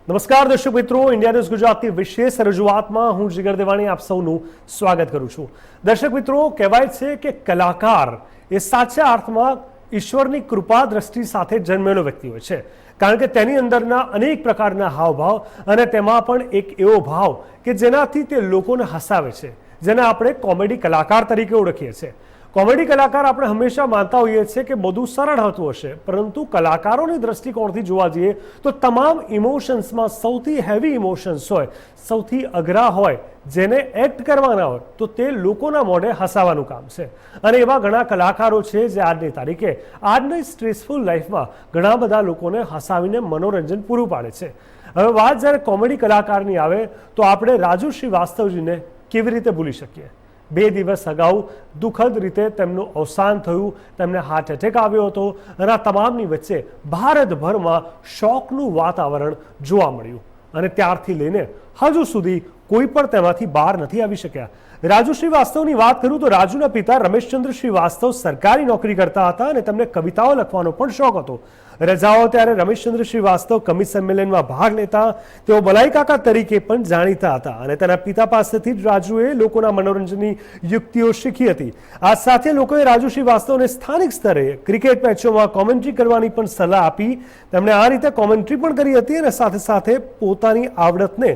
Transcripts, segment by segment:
નમસ્કાર દર્શક મિત્રો, ઇન્ડિયા ન્યૂઝ ગુજરાતની વિશેષ રજૂઆતમાં હું જીગર દેવાણી આપ સૌનું સ્વાગત કરું છું। દર્શક મિત્રો, કહેવાય છે કે કલાકાર એ સાચા અર્થમાં ઈશ્વરની કૃપા દ્રષ્ટિ સાથે જન્મેલો વ્યક્તિ હોય છે, કારણ કે તેની અંદરના અનેક પ્રકારના હાવભાવ અને તેમાં પણ એક એવો ભાવ કે જેનાથી તે લોકોને હસાવે છે, જેને આપણે કોમેડી કલાકાર તરીકે ઓળખીએ છીએ। કોમેડી કલાકાર આપણે હંમેશા માનતા હોઈએ છીએ કે બધું સરળ હતું હશે, પરંતુ કલાકારોની દ્રષ્ટિકોણથી જોવા જઈએ તો તમામ ઇમોશન્સમાં સૌથી હેવી ઇમોશન્સ હોય, સૌથી અઘરા હોય, જેને એક્ટ કરવાના હોય તો તે લોકોના મોઢે હસાવાનું કામ છે। અને એવા ઘણા કલાકારો છે જે આજની તારીખે આજની સ્ટ્રેસફુલ લાઈફમાં ઘણા બધા લોકોને હસાવીને મનોરંજન પૂરું પાડે છે। હવે વાત જ્યારે કોમેડી કલાકારની આવે તો આપણે રાજુ શ્રીવાસ્તવજીને કેવી રીતે ભૂલી શકીએ। 2 દિવસ અગાઉ દુઃખદ રીતે તેમનું અવસાન થયું, તેમને હાર્ટ એટેક આવ્યો હતો અને આ તમામની વચ્ચે ભારતભરમાં શોકનું વાતાવરણ જોવા મળ્યું અને ત્યારથી લઈને હજુ સુધી કોઈ પણ તેમાંથી બહાર નથી આવી શક્યા। રાજુ શ્રીવાસ્તવની વાત કરું તો રાજુના પિતા રમેશચંદ્ર શ્રીવાસ્તવ સરકારી નોકરી કરતા હતા અને તેમને કવિતાઓ લખવાનો પણ શોખ હતો। રજાઓ ત્યારે રમેશચંદ્ર શ્રીવાસ્તવ કવિ સંમેલનમાં ભાગ લેતા, તેઓ બલાઈ કાકા તરીકે પણ જાણીતા હતા અને તેના પિતા પાસેથી જ રાજુએ લોકોના મનોરંજનની યુક્તિઓ શીખી હતી। આ સાથે લોકોએ રાજુ શ્રીવાસ્તવને સ્થાનિક સ્તરે ક્રિકેટ મેચોમાં કોમેન્ટ્રી કરવાની પણ સલાહ આપી। તેમણે આ રીતે કોમેન્ટ્રી પણ કરી હતી અને સાથે સાથે પોતાની આવડતને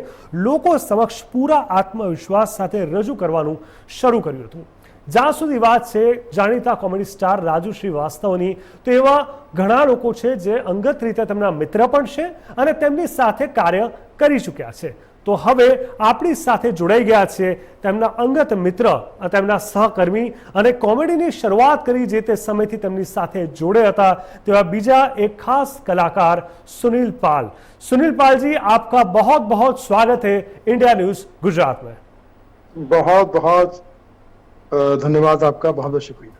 લોકો સમક્ષ પૂરા આત્મવિશ્વાસ સાથે રજૂ કરવાનું શરૂ કર્યું હતું। જ્યાં સુધી વાત છે જાણીતા કોમેડી સ્ટાર રાજુ શ્રીવાસ્તવની, તો એવા ઘણા લોકો છે જે અંગત રીતે તેમના મિત્ર પણ છે અને તેમની સાથે કાર્ય કરી ચૂક્યા છે। તો હવે આપણી સાથે જોડાઈ ગયા છે તેમના અંગત મિત્ર, તેમના સહકર્મી અને કોમેડીની શરૂઆત કરી જે તે સમયથી તેમની સાથે જોડે હતા તેવા બીજા એક ખાસ કલાકાર सुनील पाल। सुनील पाल जी, आपका बहुत बहुत स्वागत है इंडिया न्यूज गुजरात में। बहुत बहुत धन्यवाद आपका, बहुत बहुत शुक्रिया।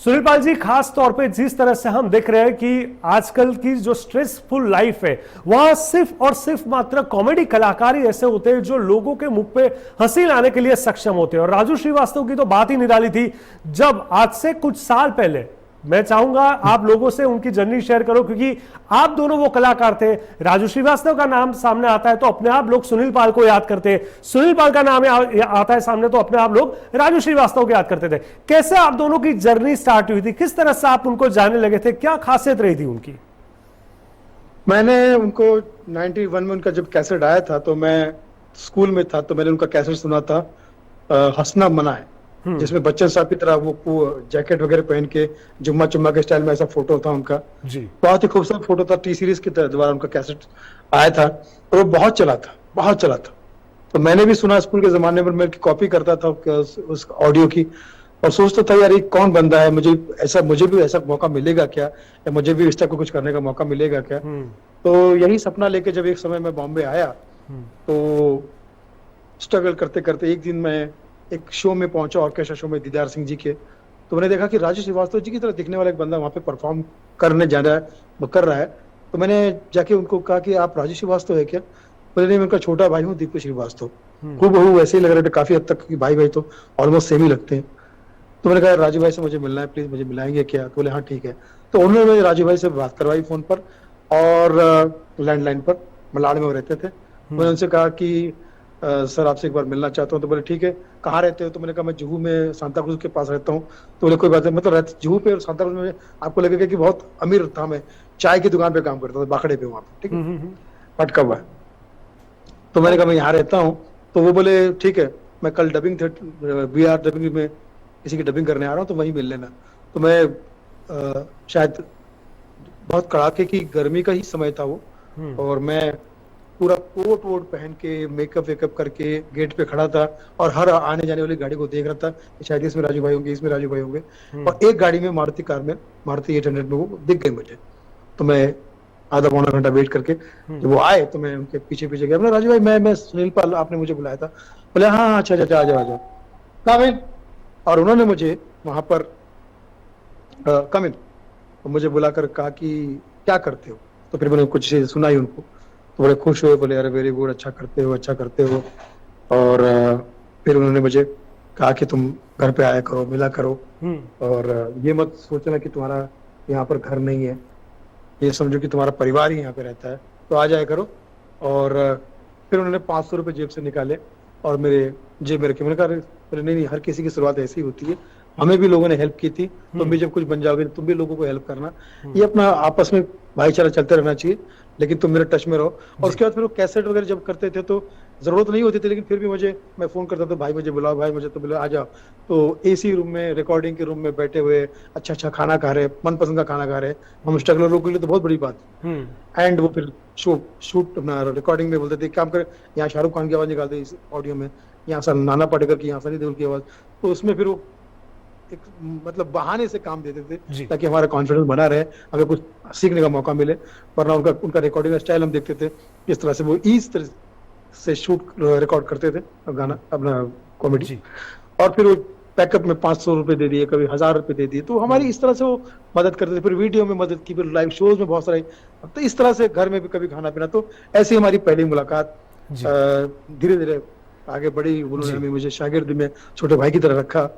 सुनील पाल जी, खास तौर पे जिस तरह से हम देख रहे हैं कि आजकल की जो स्ट्रेसफुल लाइफ है वहां सिर्फ और सिर्फ मात्र कॉमेडी कलाकार ही ऐसे होते हैं जो लोगों के मुख पे हंसी लाने के लिए सक्षम होते हैं। और राजू श्रीवास्तव की तो बात ही निराली थी। जब आज से कुछ साल पहले, मैं चाहूंगा आप लोगों से उनकी जर्नी शेयर करो, क्योंकि आप दोनों वो कलाकार थे। राजू श्रीवास्तव का नाम सामने आता है तो अपने आप लोग सुनील पाल को याद करते हैं, सुनील पाल का नाम आता है सामने तो अपने आप लोग राजू श्रीवास्तव को याद करते थे। कैसे आप दोनों की जर्नी स्टार्ट हुई थी, किस तरह से आप उनको जानने लगे थे, क्या खासियत रही थी उनकी? मैंने उनको 91 में उनका जब कैसेट आया था तो मैं स्कूल में था, तो मैंने उनका कैसेट सुना था हंसना मना है, जिसमें बच्चन साहब की तरह वो जैकेट वगैरह पहन के जुम्मा चुम्मा के स्टाइल में ऐसा फोटो था उनका जी। बहुत ही खूबसूरत फोटो था। टी सीरीज के द्वारा उनका कैसेट आया था और वो बहुत चला था, बहुत चला था। तो मैंने भी सुना स्कूल के जमाने में, मैं कॉपी करता था उस ऑडियो की और सोचता था यार ये कौन बंदा है, मुझे भी ऐसा मौका मिलेगा क्या, या मुझे भी इस टाइप को कुछ करने का मौका मिलेगा क्या। तो यही सपना लेके जब एक समय मैं बॉम्बे आया तो स्ट्रगल करते करते एक दिन मैं एक शो में पहुंचा, ऑर्केस्ट्रा शो में दीदार सिंह जी के। तो मैंने देखा कि राजू श्रीवास्तव जी की तरह दिखने वाला एक बंदा वहां पे परफॉर्म करने जा रहा है, वो कर रहा है। तो मैंने जाके उनको कहा कि आप राजू श्रीवास्तव है क्या? बोले नहीं, मैं उनका छोटा भाई हूँ दीपक श्रीवास्तव। हूबहू वैसे ही लग रहे थे, काफी हद तक भाई भाई तो ऑलमोस्ट सेम ही लगते हैं। तो मैंने कहा राजू भाई से मुझे मिलना है, प्लीज मुझे मिलाएंगे क्या? तो बोले हाँ ठीक है। तो उन्होंने मुझे राजू भाई से बात करवाई फोन पर और लैंडलाइन पर, मलाड में वो रहते थे। मैंने उनसे कहा कि सर आपसे एक बार मिलना चाहता हूँ। तो बोले ठीक है, कहाँ रहते हो? तो मैंने कहा मैं जुहू में सांता क्रूज के पास रहता हूँ। तो बोले कोई बात नहीं, मतलब जुहू पे और सांता क्रूज में आपको लगेगा कि बहुत अमीर था, मैं चाय की दुकान पे काम करता था बाखड़े पे वहाँ पे, ठीक है, पटका हुआ है। तो मैंने कहा मैं यहाँ रहता हूँ। तो वो बोले ठीक है, मैं कल डबिंग BR डबिंग में किसी की डबिंग करने आ रहा हूँ, तो वहीं मिल लेना। तो मैं शायद बहुत कड़ाके की गर्मी का ही समय था वो, और मैं पूरा कोट वोट पहन के मेकअप वेकअप करके गेट पे खड़ा था और हर आने जाने वाली गाड़ी को देख रहा था कि शायद इसमें राजू भाई होंगे, इसमें राजू भाई होंगे। और एक गाड़ी में मारुति कार में, मारुति 800 में वो दिख गए मुझे। तो मैं आधा पौना घंटा वेट करके जब वो आए तो मैं उनके पीछे पीछे गया। राजू भाई मैं सुनील पाल, आपने मुझे बुलाया था। बोले हाँ अच्छा अच्छा, आ जाओ कम इन। और उन्होंने मुझे वहां पर कम इन मुझे बुलाकर कहा कि क्या करते हो। तो फिर मैंने कुछ सुनाई उनको, तो बड़े खुश हुए, बोले अरे वेरी गुड, अच्छा करते हो, अच्छा करते हो। और फिर उन्होंने मुझे कहा कि तुम घर पे आया करो, मिला करो, और ये मत सोचना कि तुम्हारा यहाँ पर घर नहीं है, ये समझो कि तुम्हारा परिवार ही यहाँ पे रहता है, तो आ जाया करो और फिर उन्होंने 500 रुपये जेब से निकाले और मेरे जेब में रखे। मैंने कहा अरे नहीं नहीं, हर किसी की शुरुआत ऐसी ही होती है, हमें भी लोगों ने हेल्प की थी, तुम भी जब कुछ बन जाओगे तुम भी लोगों को हेल्प करना। ये अपना आपस में भाईचारा चलते रहना चाहिए, लेकिन तुम मेरे टच में रहो। और उसके बाद फिर वो कैसेट वगैरह जब करते थे तो जरूरत नहीं होती थी, लेकिन फिर भी मैं फोन करता था, भाई मुझे बुलाओ, भाई मुझे तो बुलाओ, आ जाओ। तो एसी रूम में, रिकॉर्डिंग के रूम में बैठे हुए अच्छा अच्छा खाना खा रहे, मनपसंद का खाना खा रहे, हम स्ट्रगलरों के लिए तो बहुत बड़ी बात। एंड वो फिर शूट अपना रिकॉर्डिंग में बोलते थे काम कर, यहाँ शाहरुख खान की आवाज निकाल दे इस ऑडियो में, यहाँ से नाना पाटेकर की, यहाँ सनी देओल की आवाज। तो उसमें फिर वो एक मतलब बहाने से काम देते थे ताकि हमारा कॉन्फिडेंस बना रहे, हमें कुछ सीखने का मौका मिले। वरना उनका रिकॉर्डिंग का स्टाइल हम देखते थे, इस तरह से वो इस तरह से शूट रिकॉर्ड करते थे गाना अपना कॉमेडी। और फिर वो पैकअप में 500 रुपए दे दिए, कभी 1000 रुपए दे दिए, तो हमारी इस तरह से वो मदद करते थे। फिर वीडियो में मदद की, फिर लाइव शोज में बहुत सारे, तो इस तरह से घर में भी कभी खाना पीना। तो ऐसी हमारी पहली मुलाकात धीरे धीरे आगे बढ़ी। उन्होंने हमें मुझे शागिर्द में छोटे भाई की तरह रखा,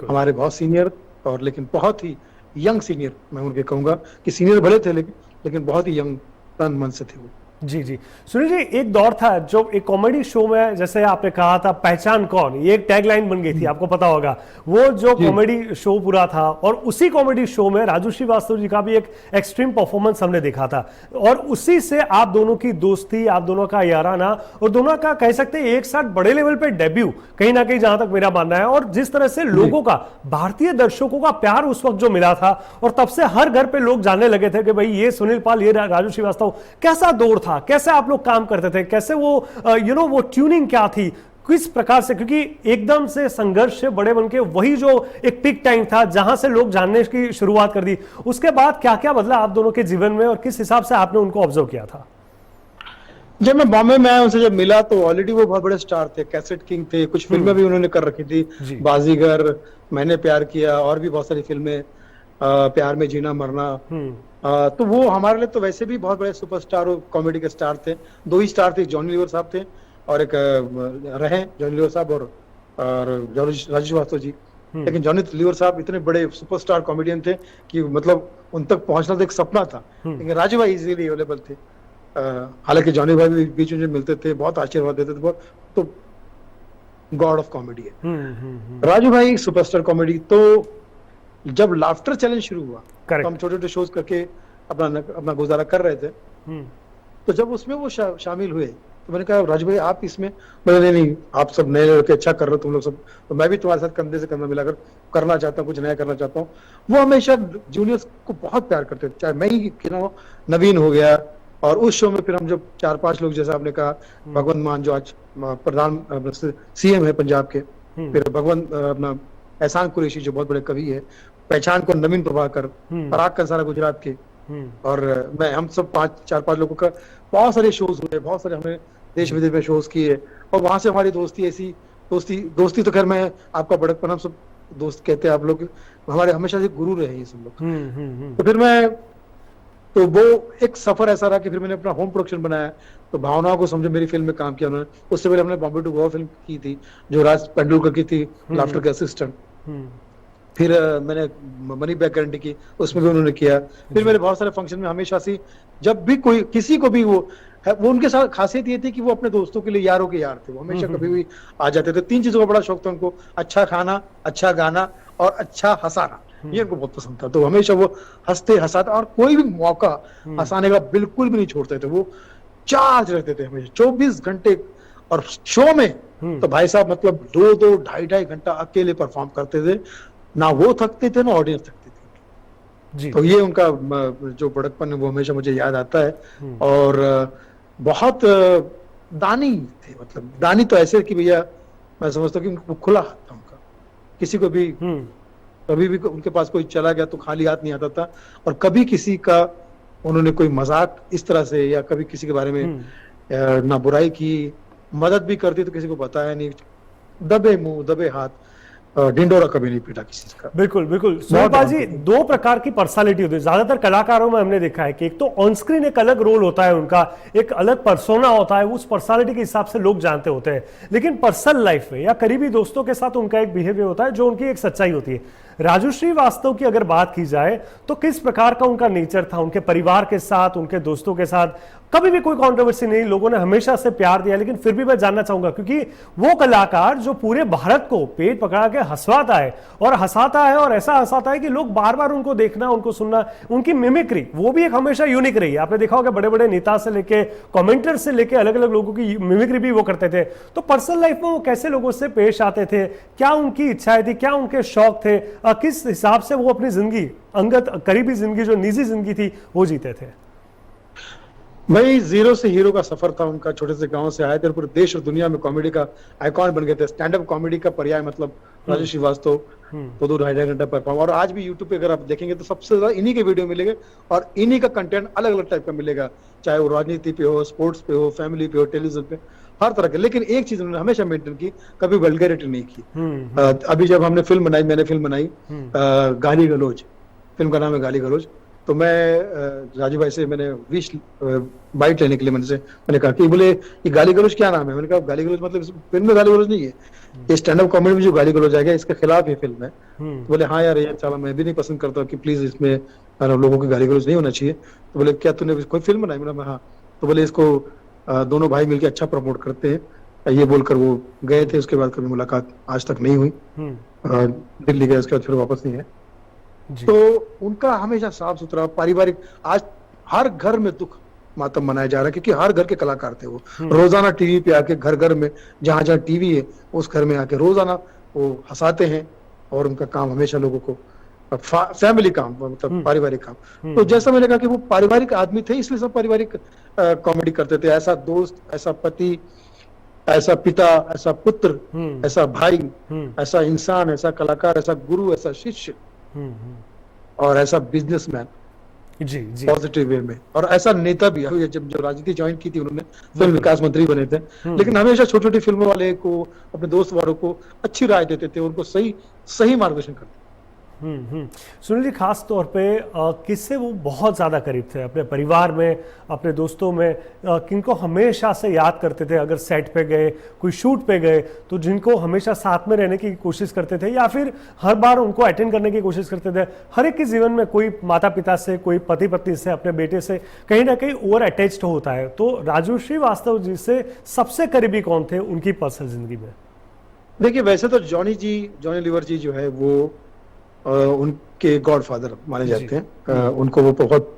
हमारे बहुत सीनियर और लेकिन बहुत ही यंग सीनियर, मैं उनके कहूंगा कि सीनियर भले थे लेकिन बहुत ही यंग तन मन से थे वो। जी जी सुनील जी, एक दौर था जो एक कॉमेडी शो में, जैसे आपने कहा था पहचान कौन, ये एक टैगलाइन बन गई थी, आपको पता होगा, वो जो कॉमेडी शो पूरा था। और उसी कॉमेडी शो में राजू श्रीवास्तव जी का भी एक एक्सट्रीम परफॉर्मेंस हमने देखा था, और उसी से आप दोनों की दोस्ती, आप दोनों का याराना, और दोनों का कह सकते हैं एक साथ बड़े लेवल पे डेब्यू, कहीं ना कहीं जहां तक मेरा मानना है। और जिस तरह से लोगों का, भारतीय दर्शकों का प्यार उस वक्त जो मिला था, और तब से हर घर पे लोग जानने लगे थे कि भाई ये सुनील पाल, ये राजू श्रीवास्तव। कैसा दौर था, कैसे आप लोग काम करते थे, कैसे वो वो ट्यूनिंग क्या थी, किस प्रकार से, क्योंकि एकदम से संघर्ष से बड़े बनके वही जो एक पीक टाइम था जहां से लोग जानने की शुरुआत कर दी, उसके बाद क्या क्या बदला आप दोनों के जीवन में और किस हिसाब से आपने उनको ऑब्जर्व किया था? जब मैं बॉम्बे में आया, उनसे जब मिला तो ऑलरेडी वो बहुत बड़े स्टार थे, कैसेट किंग थे, कुछ फिल्में भी उन्होंने कर रखी थी, बाजीगर, मैंने प्यार किया, और भी बहुत सारी फिल्में, प्यार में जीना मरना। तो वो हमारे लिए तो वैसे भी बहुत बड़े सुपरस्टार और कॉमेडी के स्टार थे। 2 ही स्टार थे, जॉनी लीवर साहब थे और एक रहे जॉनी लीवर साहब और राजू श्रीवास्तव जी। लेकिन जॉनी लीवर साहब इतने बड़े सुपरस्टार कॉमेडियन थे कि मतलब उन तक पहुंचना तो एक सपना था, लेकिन राजू भाई इजीली अवेलेबल थे। हालांकि जॉनी भाई भी बीच में मिलते थे, बहुत आशीर्वाद देते थे, बहुत, तो गॉड ऑफ कॉमेडी है राजू भाई, सुपरस्टार कॉमेडी। तो जब लाफ्टर चैलेंज शुरू हुआ तो हम छोटे छोटे शोज करके अपना गुजारा कर रहे थे। तो जब उसमें वो शामिल हुए तो मैंने कहा राजू भाई आप इसमें, मैंने नहीं आप सब नए लड़के अच्छा कर रहे हो तुम लोग सब, तो मैं भी तुम्हारे साथ कंधे से कंधा मिलाकर करना चाहता हूँ, कुछ नया करना चाहता हूँ। वो हमेशा जूनियर्स को बहुत प्यार करते थे, चाहे मैं ही क्यों ना, नवीन हो गया। और उस शो में फिर हम जब 4-5 लोग, जैसा आपने कहा, भगवंत मान जो आज प्रधान CM है पंजाब के, फिर भगवंत अपना एहसान कुरैशी जो बहुत बड़े कवि है, पहचान को नवीन प्रभाकर, पराग कंसारा गुजरात के, और मैं, हम सब 4-5 लोगों का बहुत सारे शोज हुए, बहुत सारे हमने देश विदेश में शोज किए। और वहां से हमारी दोस्ती ऐसी, दोस्ती तो खैर मैं आपका बड़कपन, हम सब दोस्त कहते हैं, आप लोग हमारे हमेशा से गुरु रहे ये सब लोग। तो फिर तो वो एक सफर ऐसा रहा कि फिर मैंने अपना होम प्रोडक्शन बनाया। तो भावनाओं को समझो मेरी फिल्म में काम किया उन्होंने। उससे पहले हमने बॉम्बे टू गोवा फिल्म की थी जो राज पेंडुलकर की थी, लाफ्टर के असिस्टेंट। फिर मैंने मनी बैक गारंटी की, उसमें भी उन्होंने किया। फिर मेरे बहुत सारे फंक्शन में हमेशा से, जब भी कोई किसी को भी वो उनके साथ खासियत ये थी कि वो अपने दोस्तों के लिए यारों के यार थे, वो हमेशा कभी भी आ जाते थे। 3 चीजों का बड़ा शौक था उनको, अच्छा खाना, अच्छा गाना और अच्छा हंसाना, ये उनको बहुत पसंद था। तो हमेशा वो हंसते हंसाते, और कोई भी मौका हंसाने का बिल्कुल भी नहीं छोड़ते थे, वो चार्ज रहते थे हमेशा 24 घंटे। और शो में तो भाई साहब मतलब 2-2, 2.5 घंटा अकेले परफॉर्म करते थे, ना वो थकते थे ना ऑडियंस थकती थी जी। तो ये उनका जो बड़कपन है वो हमेशा मुझे याद आता है। और बहुत दानी थे, मतलब दानी तो ऐसे कि भैया मैं समझता हूँ कि खुला हाथ था उनका, किसी को भी कभी भी उनके पास कोई चला गया तो खाली हाथ नहीं आता था। और कभी किसी का उन्होंने कोई मजाक इस तरह से, या कभी किसी के बारे में ना बुराई की, मदद भी करती तो किसी को बताया नहीं, दबे मुंह दबे हाथ, ढिंडोरा कभी नहीं पीटा किसी का। बिल्कुल बिल्कुल। सुनील पाल जी, 2 प्रकार की पर्सनालिटी होती है ज्यादातर कलाकारों में, हमने देखा है कि एक तो ऑन स्क्रीन एक अलग रोल होता है उनका, एक अलग पर्सोना होता है, उस पर्सनालिटी के हिसाब से लोग जानते होते हैं। लेकिन पर्सनल लाइफ में या करीबी दोस्तों के साथ उनका एक बिहेवियर होता है जो उनकी एक सच्चाई होती है। राजू श्रीवास्तव की अगर बात की जाए तो किस प्रकार का उनका नेचर था, उनके परिवार के साथ, उनके दोस्तों के साथ? कभी भी कोई कंट्रोवर्सी नहीं, लोगों ने हमेशा से प्यार दिया, लेकिन फिर भी मैं जानना चाहूंगा क्योंकि वो कलाकार जो पूरे भारत को पेट पकड़ा के हंसवाता है और हंसाता है, और ऐसा हंसाता है कि लोग बार बार उनको देखना, उनको सुनना, उनकी मिमिक्री वो भी एक हमेशा यूनिक रही है। आपने देखा होगा बड़े बड़े नेता से लेके कमेंटर से लेके अलग अलग लोगों की मिमिक्री भी वो करते थे। तो पर्सनल लाइफ में वो कैसे लोगों से पेश आते थे, क्या उनकी इच्छाएं थी, क्या उनके शौक थे, किस हिसाब से वो अपनी जिंदगी, अंगत करीबी जिंदगी, जो निजी जिंदगी थी, वो जीते थे? भाई जीरो से हीरो का सफर था उनका। छोटे से गांव से आए थे, पूरे देश और दुनिया में कॉमेडी का आइकॉन बन गए थे। स्टैंड अप कॉमेडी का पर्याय मतलब राजू श्रीवास्तव, तो 2.5 घंटा परफॉर्म। और आज भी यूट्यूब पे अगर आप देखेंगे तो सबसे ज्यादा इन्हीं के वीडियो मिलेंगे, और इन्हीं का कंटेंट अलग अलग टाइप का मिलेगा, चाहे वो राजनीति पे हो, स्पोर्ट्स पे हो, फैमिली पे हो, टेलीविजन पे, हर तरह के। लेकिन एक चीज उन्होंने हमेशा मेंटेन की, कभी वल्गैरिटी नहीं की। अभी जब हमने फिल्म बनाई, मैंने फिल्म बनाई गाली गलौज, फिल्म का नाम है गाली गलौज। तो मैं राजू भाई से मैंने विश बाइट लेने के लिए मैंने कहा कि बोले ये गाली गलौज क्या नाम है? मैंने कहा गाली गलौज मतलब फिल्म में गाली गलौज नहीं है, ये स्टैंड अप कॉमेडी में जो गाली गलौज आएगा इसके खिलाफ ये फिल्म है। तो बोले हाँ यार, ये चलो, मैं भी नहीं पसंद करता कि प्लीज इसमें लोगों की गाली गलौज नहीं होना चाहिए। तो बोले क्या तूने कोई फिल्म बनाई? मैंने हाँ। तो बोले इसको दोनों भाई मिलकर अच्छा प्रमोट करते हैं, ये बोलकर वो गए थे। उसके बाद कभी मुलाकात आज तक नहीं हुई। दिल्ली गए, उसके बाद फिर वापस नहीं है। तो उनका हमेशा साफ सुथरा पारिवारिक, आज हर घर में दुख मातम मनाया जा रहा है क्योंकि हर घर के कलाकार थे वो। रोजाना टीवी पे आके, घर घर में जहां जहां टीवी है उस घर में आके रोजाना वो हंसाते हैं, और उनका काम हमेशा लोगों को फैमिली काम, मतलब पारिवारिक काम। तो जैसा मैंने कहा कि वो पारिवारिक आदमी थे, इसलिए सब पारिवारिक कॉमेडी करते थे। ऐसा दोस्त, ऐसा पति, ऐसा पिता, ऐसा पुत्र, ऐसा भाई, ऐसा इंसान, ऐसा कलाकार, ऐसा गुरु, ऐसा शिष्य, और ऐसा बिजनेसमैन जी जी पॉजिटिव वे में, और ऐसा नेता भी। जब जो राजनीति ज्वाइन की थी उन्होंने, फिल्म विकास मंत्री बने थे, लेकिन हमेशा छोटी छोटी फिल्मों वाले को, अपने दोस्त वालों को अच्छी राय देते थे, उनको सही मार्गदर्शन करते थे। सुनील जी, खास तौर पे किससे वो बहुत ज़्यादा करीब थे? अपने परिवार में, अपने दोस्तों में, किनको हमेशा से याद करते थे? अगर सेट पे गए, कोई शूट पे गए, तो जिनको हमेशा साथ में रहने की कोशिश करते थे, या फिर हर बार उनको अटेंड करने की कोशिश करते थे? हर एक के जीवन में कोई माता पिता से, कोई पति पत्नी से, अपने बेटे से कहीं ना कहीं ओवर अटैच्ड होता है। तो राजू श्रीवास्तव जी से सबसे करीबी कौन थे उनकी पर्सनल जिंदगी में? देखिए, वैसे तो जॉनी लीवर जी जो है वो उनके गॉडफादर माने जाते हैं। उनको वो बहुत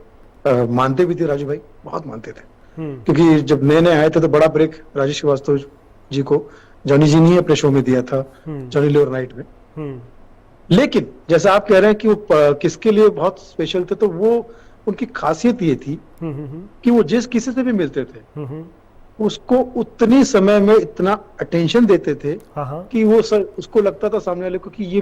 मानते भी थे, राजू भाई बहुत मानते थे। क्योंकि जब नए नए आए थे तो बड़ा ब्रेक राजू श्रीवास्तव जी को जॉनी जी ने अपने शो में दिया था, जॉनी लीवर नाइट में। लेकिन जैसा आप कह रहे हैं कि वो किसके लिए बहुत स्पेशल थे, तो वो उनकी खासियत ये थी कि वो जिस किसी से भी मिलते थे उसको उतनी समय में इतना अटेंशन देते थे कि वो उसको लगता था सामने वाले को कि ये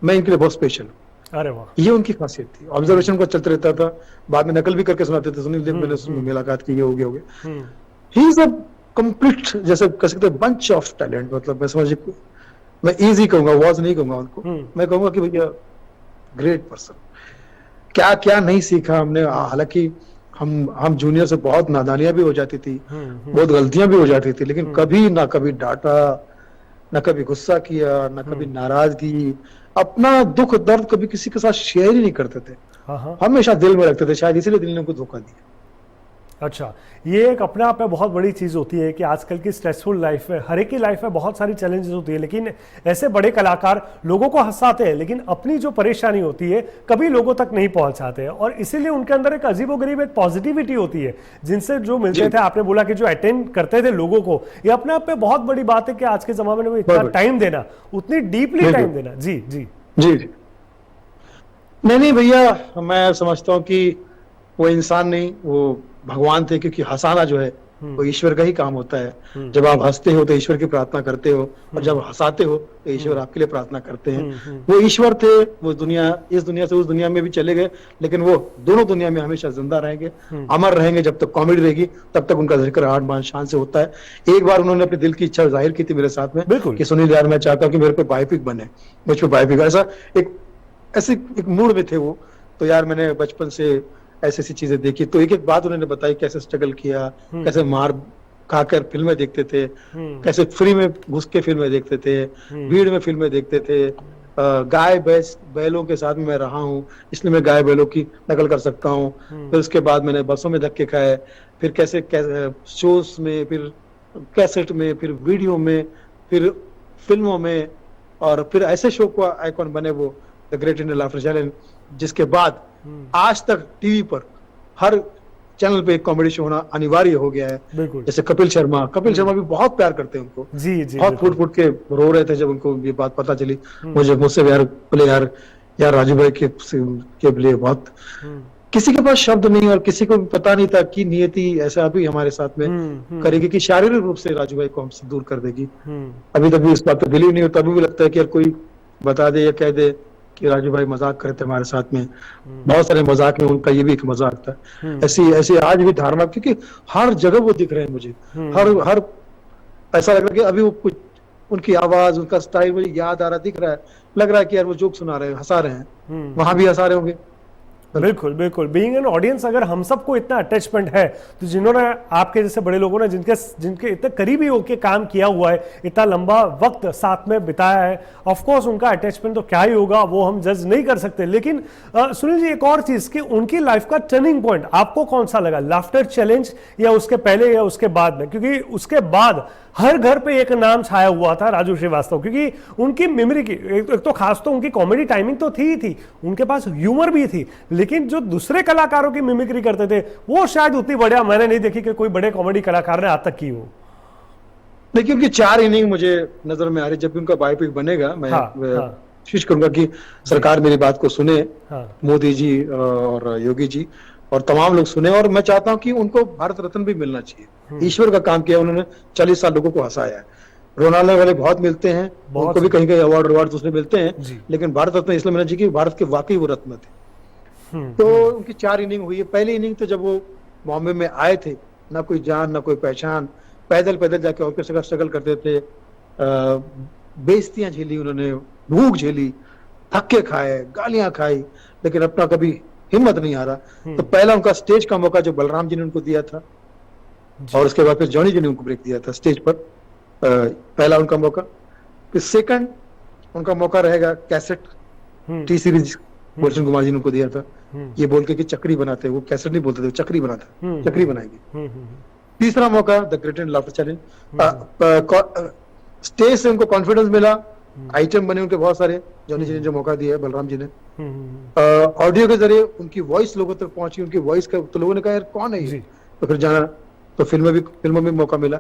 मैं इनके लिए बहुत स्पेशल हूँ। अरे वाह, ये उनकी खासियत थी। ऑब्जर्वेशन को चलते रहता था, बाद में नकल भी करके सुनाते थे, सुनील मैंने मुलाकात की, ये हो गया। ही इज अ कंप्लीट, जैसे कह सकते हैं, बंच ऑफ टैलेंट। मतलब मैं समझ, मैं इजी कहूंगा, वॉज नहीं कहूंगा उनको, मैं कहूंगा कि भैया ग्रेट पर्सन। क्या क्या नहीं सीखा हमने। हालांकि हम जूनियर से बहुत नादानियां भी हो जाती थी, बहुत गलतियां भी हो जाती थी, लेकिन कभी ना कभी डांटा, ना कभी गुस्सा किया, ना कभी नाराजगी, अपना दुख दर्द कभी किसी के साथ शेयर ही नहीं करते थे। हमेशा दिल में रखते थे। शायद इसीलिए दिल ने उनको धोखा दिया। अच्छा, ये एक अपने आप में बहुत बड़ी चीज़ होती है कि आजकल की स्ट्रेसफुल लाइफ में, हर एक की लाइफ में बहुत सारी चैलेंजेस होती है, लेकिन ऐसे बड़े कलाकार लोगों को हंसाते हैं, लेकिन अपनी जो परेशानी होती है कभी लोगों तक नहीं पहुंचाते हैं, और इसीलिए उनके अंदर एक अजीबोगरीब एक पॉजिटिविटी होती है जिनसे जो मिलते थे। आपने बोला कि जो अटेंड करते थे लोगों को, ये अपने आप में बहुत बड़ी बात है कि आज के जमाने में इतना टाइम देना, उतनी डीपली टाइम देना। जी जी जी जी नहीं भैया, मैं समझता हूँ कि वो इंसान नहीं, वो भगवान थे। क्योंकि हंसाना जो है वो ईश्वर का ही काम होता है। जब आप हंसते हो तो ईश्वर की प्रार्थना करते हो, और जब हंसाते हो तो ईश्वर आपके लिए प्रार्थना करते हैं। वो ईश्वर थे, वो इस दुनिया से उस दुनिया में भी चले गए, लेकिन वो दोनों दुनिया में हमेशा जिंदा रहेंगे, अमर रहेंगे। जब तक कॉमेडी रहेगी तब तक उनका जिक्र आन बान शान से होता है। एक बार उन्होंने अपने दिल की इच्छा जाहिर की थी मेरे साथ में कि सुनील यार, मैं चाहता हूँ कि मेरे पे बायोपिक बने, मुझ पे बायोपिक। ऐसे एक मूड में थे वो। तो यार मैंने बचपन से ऐसी ऐसी चीजें देखी, तो एक एक बात उन्होंने बताई, कैसे स्ट्रगल किया, कैसे मार खाकर फिल्में देखते थे, कैसे फ्री में घुस के फिल्में देखते थे, भीड़ में फिल्में देखते थे, गाय भैंस बैलों के साथ में मैं रहा हूँ, इसलिए मैं गाय बैलों की नकल कर सकता हूँ। फिर उसके बाद मैंने बसों में धक्के खाए, फिर कैसे शोज में, फिर कैसेट में, फिर वीडियो में, फिर फिल्मों में, और फिर ऐसे शो को आइकॉन बने वो the great Indian laughter challenge, जिसके बाद आज तक टीवी पर हर चैनल पे एक कॉमेडी शो होना अनिवार्य हो गया है। बिल्कुल। जैसे कपिल शर्मा भी बहुत प्यार करते हैं उनको, जी जी, बहुत बिल्कुल। फूट फूट के रो रहे थे जब उनको ये बात पता चली। मुझसे यार बोले यार राजू भाई के लिए बहुत, किसी के पास शब्द नहीं, और किसी को पता नहीं था कि नियति ऐसा अभी हमारे साथ में करेगी कि शारीरिक रूप से राजू भाई को हमसे दूर कर देगी। अभी तक भी इस बात पे बिलीव नहीं होता, अभी भी लगता है कि यार कोई बता दे या कह दे कि राजू भाई मजाक करते हमारे साथ में। बहुत सारे मजाक में उनका ये भी एक मजाक था। ऐसी आज भी धारणा, क्योंकि हर जगह वो दिख रहे हैं मुझे, हर ऐसा लग रहा है कि अभी वो कुछ उनकी आवाज, उनका स्टाइल मुझे याद आ रहा, दिख रहा है, लग रहा है कि यार वो जोक सुना रहे हैं, हंसा रहे हैं, वहां भी हंसा रहे होंगे। बिल्कुल बिल्कुल। बीइंग एन ऑडियंस, अगर हम सबको इतना अटैचमेंट है, तो जिन्होंने आपके जैसे बड़े लोगों ने जिनके इतने करीबी होके काम किया हुआ है, इतना लंबा वक्त साथ में बिताया है, ऑफ कोर्स उनका अटैचमेंट तो क्या ही होगा, वो हम जज नहीं कर सकते। लेकिन सुनील जी, एक और चीज कि उनकी लाइफ का टर्निंग पॉइंट आपको कौन सा लगा, लाफ्टर चैलेंज या उसके पहले या उसके बाद में? क्योंकि उसके बाद हर घर पे एक नाम छाया हुआ था राजू श्रीवास्तव, क्योंकि उनकी मेमोरी की एक तो खास तो उनकी कॉमेडी टाइमिंग तो थी ही थी, उनके पास ह्यूमर भी थी, लेकिन जो दूसरे कलाकारों की मिमिक्री करते थे वो शायद उतनी बढ़िया मैंने नहीं देखी कि कोई बड़े कॉमेडी कलाकार ने आज तक की हो। देखिए उनकी 4 इनिंग मुझे नजर में आ रही। जब भी उनका बायोपिक बनेगा, मैं कोशिश करूंगा कि सरकार मेरी बात को सुने, मोदी जी और योगी जी और तमाम लोग सुने, और मैं चाहता हूं कि उनको भारत रत्न भी मिलना चाहिए। ईश्वर का काम किया उन्होंने, 40 साल लोगों को हंसाया है। रोनाल्डो वाले बहुत मिलते हैं, उनको भी कहीं कहीं अवार्ड दूसरे मिलते हैं, लेकिन भारत रत्न इसलिए मिलना चाहिए कि भारत के वाकई वो रत्न थे। तो उनकी 4 इनिंग हुई है। पहली इनिंग तो जब वो बॉम्बे में आए थे, ना कोई जान ना कोई पहचान, पैदल जाके और किसी का स्ट्रगल करते थे, बेइज्जतियां झेली उन्होंने, भूख झेली, धक्के खाए, गालियां खाई, लेकिन अपना कभी हिम्मत नहीं हारा। तो पहला उनका स्टेज का मौका जो बलराम जी ने उनको दिया था, और उसके बाद फिर जॉनी जी ने उनको ब्रेक दिया था स्टेज पर, पहला उनका मौका। फिर सेकंड उनका मौका रहेगा cassette T series, Gulshan Kumar ji ने उनको दिया था, ये बोल के कि चक्री बनाते, वो कैसेट नहीं बोलते थे, चक्री बनाते, चक्री बनाएंगे। तीसरा मौका the great Indian laughter challenge, stage से उनको कॉन्फिडेंस मिला, आइटम बने उनके बहुत सारे, जॉनी जी ने जो मौका दिया है, बलराम जी ने, ऑडियो के जरिए उनकी वॉइस लोगों तक पहुंची, उनकी वॉइस का, तो लोगों ने कहा यार कौन है ये, तो फिर जाना, तो फिल्मों में मौका मिला।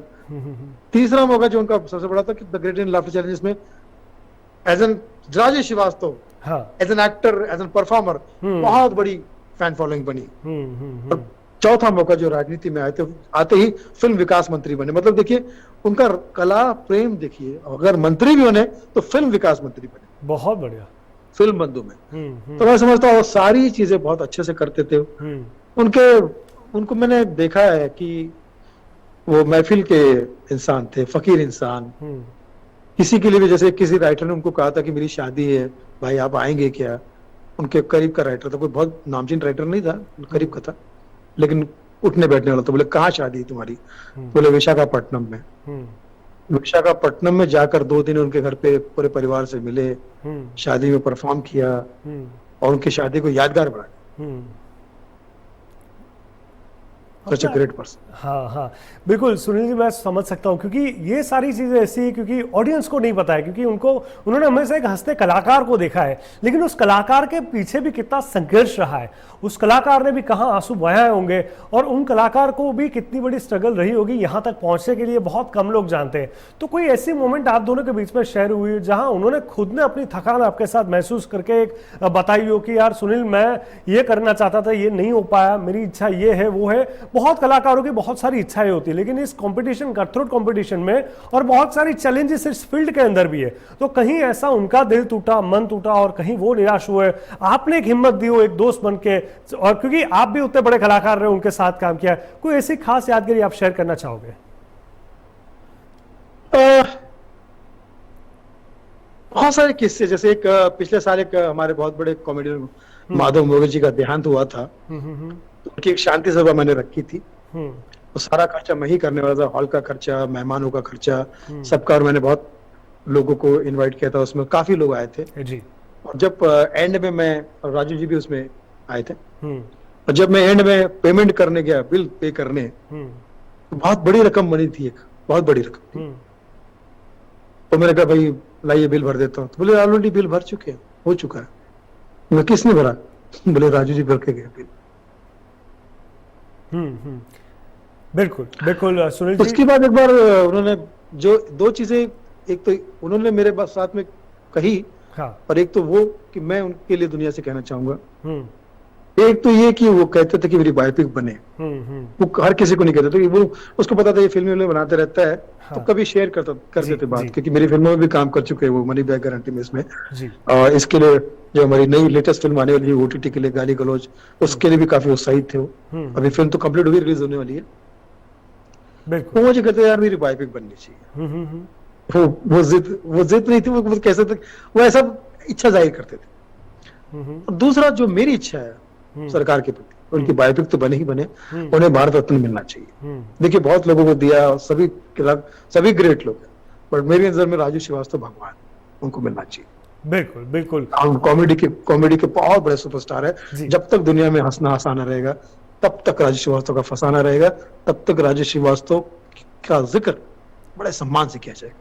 तीसरा मौका जो उनका सबसे बड़ा था कि the great Indian laughter challenge में as an Rajesh Srivastava, as an actor, as an performer, बहुत बड़ी फैन फॉलोइंग बनी। और चौथा मौका जो राजनीति में आते ही फिल्म विकास मंत्री बने। मतलब देखिए उनका कला प्रेम देखिए, अगर मंत्री भी बने तो फिल्म विकास मंत्री बने, बहुत बढ़िया, फिल्म बंधु में। तो मैं समझता हूँ सारी चीजें बहुत अच्छे से करते थे। उनको मैंने देखा है कि वो महफिल के इंसान थे, फकीर इंसान। किसी के लिए भी, जैसे किसी राइटर ने उनको कहा था कि मेरी शादी है भाई आप आएंगे क्या, उनके करीब का राइटर था, कोई बहुत नामचीन राइटर नहीं था, करीब का था, लेकिन उठने बैठने वाला था। बोले कहाँ शादी है तुम्हारी? बोले विशाखापट्टनम में। विशाखापट्टनम में जाकर 2 दिन उनके घर पे पूरे परिवार से मिले, शादी में परफॉर्म किया, और उनकी शादी को यादगार बनाया। Such a great person. हाँ, बिल्कुल सुनील जी, मैं समझ सकता हूँ, क्योंकि ये सारी चीज़ें ऐसी है क्योंकि ऑडियंस को नहीं पता है, क्योंकि उन्होंने हमेशा एक हंसते कलाकार को देखा है, लेकिन उस कलाकार के पीछे भी कितना संघर्ष रहा है, उस कलाकार ने भी कहाँ आंसू बहाए होंगे, और उन कलाकार को भी कितनी बड़ी स्ट्रगल रही होगी यहाँ तक पहुँचने के लिए, बहुत कम लोग जानते हैं। तो कोई ऐसी मोमेंट आप दोनों के बीच में शेयर हुई है जहाँ उन्होंने खुद ने अपनी थकान आपके साथ महसूस करके एक बताई हो कि यार सुनील मैं ये करना चाहता था, ये नहीं हो पाया, मेरी इच्छा ये है वो है। बहुत कलाकारों की बहुत सारी इच्छाएं होती है, लेकिन इस कंपटीशन, कटथ्रोट कंपटीशन में, और बहुत सारी चैलेंजेस इस फील्ड के अंदर भी है, तो कहीं ऐसा उनका दिल टूटा, मन टूटा, और कहीं वो निराश हुए, आपने एक हिम्मत दी हो एक दोस्त बन के, और क्योंकि आप भी उतने बड़े कलाकार रहे, उनके साथ काम किया, कोई ऐसी खास यादगिरी आप शेयर करना चाहोगे? बहुत सारे किस्से, जैसे एक पिछले साल एक हमारे बहुत बड़े कॉमेडियन माधव मोगल जी का देहांत हुआ था, तो उनकी एक शांति सभा मैंने रखी थी, तो सारा खर्चा मैं ही करने वाला था, हॉल का खर्चा, मेहमानों का खर्चा, सबका, और मैंने बहुत लोगों को इनवाइट किया था, उसमें काफी लोग आए थे। जी। और जब एंड में मैं और राजू जी भी उसमें आए थे, हम्म। और जब मैं एंड में पेमेंट करने गया, बिल पे करने, हम्म। तो बहुत बड़ी रकम बनी थी, एक बहुत बड़ी रकम थी। हम्म। तो मैंने कहा भाई लाइए बिल भर देता हूँ। तो बोले ऑलरेडी बिल भर चुके हैं, हो चुका है। मैं किसने भरा? बोले राजू जी भर के गए बिल। हम्म। बिल्कुल बिल्कुल सुनील जी। उसके बाद एक बार उन्होंने जो दो चीजें, एक तो उन्होंने मेरे साथ में कही, हाँ। और एक तो वो कि मैं उनके लिए दुनिया से कहना चाहूंगा। हम्म। एक तो ये कि वो कहते थे कि मेरी बायोपिक बने। हम्म। वो हर किसी को नहीं कहते थे, कि वो उसको पता था ये फिल्में बनाते रहता है, हाँ। तो कभी शेयर करते जी, थे बात, जी। क्योंकि मेरी फिल्मों में भी काम कर चुके हैं वो, मनी बैक गारंटी में, इसमें। जी। और इसके लिए जो हमारी नई लेटेस्ट फिल्म आने वाली है ओटीटी के लिए, गाली गलौज, उसके लिए भी काफी उत्साहित थे वो। अभी फिल्म तो कंप्लीट हुई, रिलीज होने वाली है। बिल्कुल। वो मुझे कहते यार मेरी बायोपिक बननी चाहिए। हम्म। वो जिद नहीं थी, वो कैसे थे, वो ऐसा इच्छा जाहिर करते थे। और दूसरा जो मेरी इच्छा है सरकार के प्रति, उनकी बायोपिक तो बने ही बने, उन्हें भारत रत्न मिलना चाहिए। देखिए बहुत लोगों को दिया, सभी ग्रेट लोग हैं, बट मेरी नजर में राजू श्रीवास्तव भगवान, उनको मिलना चाहिए। बिल्कुल बिल्कुल। कॉमेडी के बहुत बड़े सुपरस्टार है। जी। जब तक दुनिया में हंसना हंसाना रहेगा, तब तक राजू श्रीवास्तव का फंसाना रहेगा, तब तक राजू श्रीवास्तव का जिक्र बड़े सम्मान से किया जाएगा।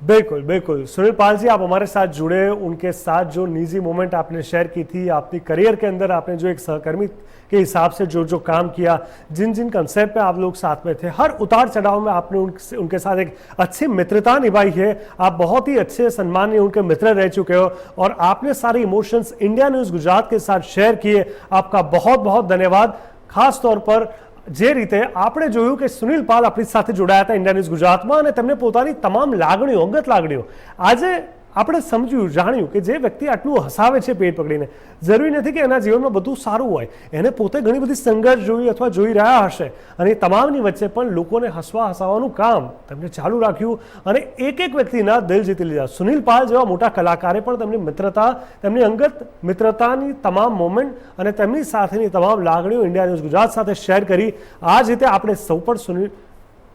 बिल्कुल बिल्कुल सुनील पाल जी, आप हमारे साथ जुड़े, उनके साथ जो निजी मोमेंट आपने शेयर की थी, अपनी करियर के अंदर आपने जो एक सहकर्मी के हिसाब से जो जो काम किया, जिन जिन कंसेप्ट पे आप लोग साथ में थे, हर उतार चढ़ाव में आपने उनके साथ एक अच्छी मित्रता निभाई है। आप बहुत ही अच्छे सम्मानीय उनके मित्र रह चुके हो, और आपने सारे इमोशंस इंडिया न्यूज़ गुजरात के साथ शेयर किए। आपका बहुत बहुत धन्यवाद। खास तौर पर જે રીતે આપણે જોયું કે સુનિલ પાલ આપણી સાથે જોડાયા હતા ઇન્ડિયા ન્યૂઝ ગુજરાતમાં, અને તેમને પોતાની તમામ લાગણીઓ, અંગત લાગણીઓ આજે આપણે સમજ્યું, જાણ્યું કે જે વ્યક્તિ આટલું હસાવે છે પેટ પકડીને, જરૂરી નથી કે એના જીવનમાં બધું સારું હોય, એને પોતે ઘણી બધી સંઘર્ષ જોઈ અથવા જોઈ રહ્યા હશે, અને તમામની વચ્ચે પણ લોકોને હસાવવાનું કામ તેમણે ચાલુ રાખ્યું, અને એક એક વ્યક્તિના દિલ જીતી લીધા. સુનિલ પાલ જેવા મોટા કલાકારે પણ તેમની મિત્રતા, તેમની અંગત મિત્રતાની તમામ મોમેન્ટ અને તેમની સાથેની તમામ લાગણીઓ ઇન્ડિયા ન્યૂઝ ગુજરાત સાથે શેર કરી. આ જ રીતે આપણે સૌ પણ સુનિલ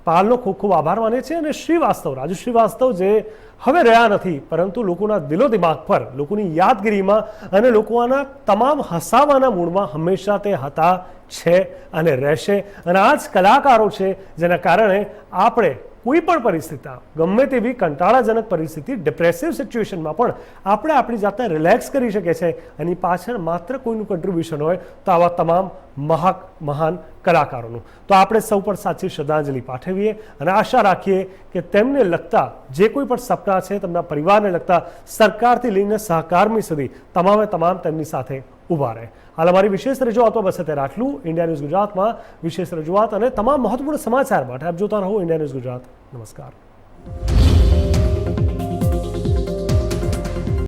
પાલનો ખૂબ ખૂબ આભાર માને છે. અને શ્રીવાસ્તવ, રાજુ શ્રીવાસ્તવ જે હવે રહ્યા નથી, પરંતુ લોકોના દિલો દિમાગ પર, લોકોની યાદગીરીમાં અને લોકોના તમામ હસાવાના મૂડમાં હંમેશા તે હતા, છે અને રહેશે. અને આ જ કલાકારો છે જેના કારણે આપણે કોઈ પણ પરિસ્થિતિ, ગમે તેવી કંટાળાજનક પરિસ્થિતિ, ડિપ્રેસિવ સિચ્યુએશનમાં પણ આપણે આપણી જાતને રિલેક્સ કરી શકીએ છીએ. એની પાછળ માત્ર કોઈનું કન્ટ્રીબ્યુશન હોય તો આવા તમામ મહાન કલાકારોનું. તો આપણે સૌ પણ સાચી શ્રદ્ધાંજલિ પાઠવીએ અને આશા રાખીએ કે તેમને લગતા જે કોઈ પણ સપના છે, તેમના પરિવારને લગતા સરકારથી લઈને સહકર્મી સુધી તમામે તમામ તેમની સાથે ઊભા રહે. હાલ અમારી વિશેષ રજૂઆતમાં બસ અત્યારે આટલું. ઇન્ડિયા ન્યૂઝ ગુજરાતમાં વિશેષ રજૂઆત અને તમામ મહત્વપૂર્ણ સમાચાર માટે આપ જોતા રહો ઇન્ડિયા ન્યૂઝ ગુજરાત. નમસ્કાર.